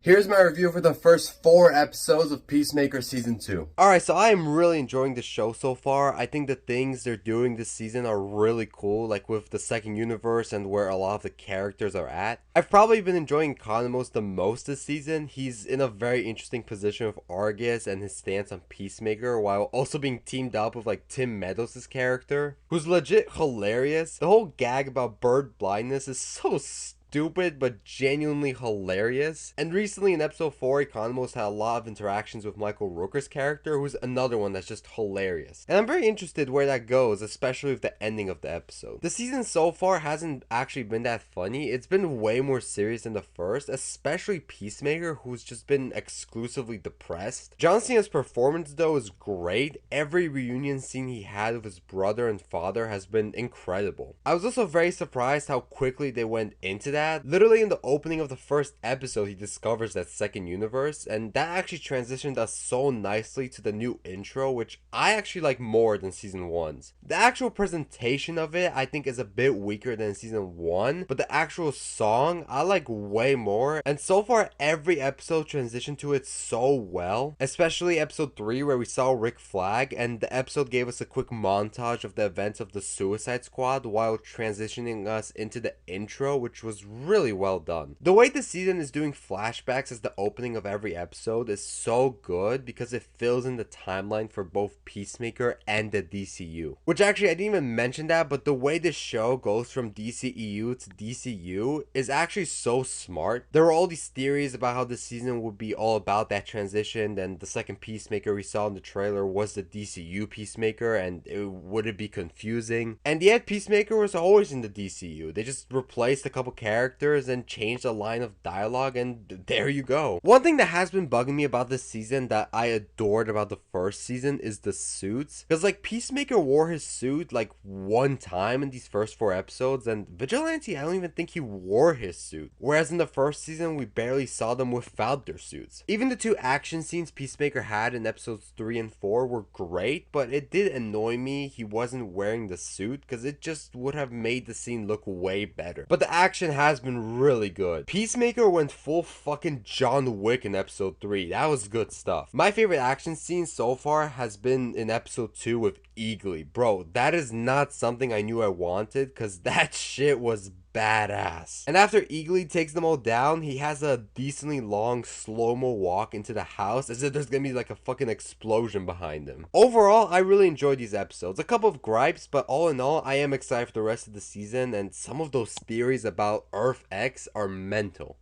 Here's my review for the first 4 episodes of Peacemaker Season 2. Alright, so I am really enjoying the show so far. I think the things they're doing this season are really cool, like with the second universe and where a lot of the characters are at. I've probably been enjoying Economos the most this season. He's in a very interesting position with Argus and his stance on Peacemaker, while also being teamed up with like Tim Meadows' character, who's legit hilarious. The whole gag about bird blindness is so stupid but genuinely hilarious. And recently in episode 4, Economos had a lot of interactions with Michael Rooker's character, who's another one that's just hilarious. And I'm very interested where that goes, especially with the ending of the episode. The season so far hasn't actually been that funny. It's been way more serious than the first, especially Peacemaker, who's just been exclusively depressed. John Cena's performance though is great. Every reunion scene he had with his brother and father has been incredible. I was also very surprised how quickly they went into that. Literally in the opening of the first episode, he discovers that second universe, and that actually transitioned us so nicely to the new intro, which I actually like more than season 1's. The actual presentation of it I think is a bit weaker than season 1, but the actual song I like way more, and so far every episode transitioned to it so well, especially episode 3 where we saw Rick Flag, and the episode gave us a quick montage of the events of the Suicide Squad while transitioning us into the intro, which was really well done. The way the season is doing flashbacks as the opening of every episode is so good because it fills in the timeline for both Peacemaker and the DCU. Which actually, I didn't even mention that, but the way this show goes from DCEU to DCU is actually so smart. There were all these theories about how the season would be all about that transition, and the second Peacemaker we saw in the trailer was the DCU Peacemaker, and would it be confusing? And yet Peacemaker was always in the DCU. They just replaced a couple characters and changed a line of dialogue, and there you go. One thing that has been bugging me about this season that I adored about the first season is the suits, because like Peacemaker wore his suit like one time in these first 4 episodes, and Vigilante, I don't even think he wore his suit, whereas in the first season we barely saw them without their suits. Even the 2 action scenes Peacemaker had in episodes 3 and 4 were great, but it did annoy me he wasn't wearing the suit, because it just would have made the scene look way better. But the action has been really good. Peacemaker went full fucking John Wick in episode 3. That was good stuff. My favorite action scene so far has been in episode 2 with Eagly. Bro, that is not something I knew I wanted, because that shit was badass. And after Eagly takes them all down, he has a decently long slow-mo walk into the house as if there's gonna be like a fucking explosion behind him. Overall, I really enjoyed these episodes. A couple of gripes, but all in all, I am excited for the rest of the season, and some of those theories about Earth X are mental.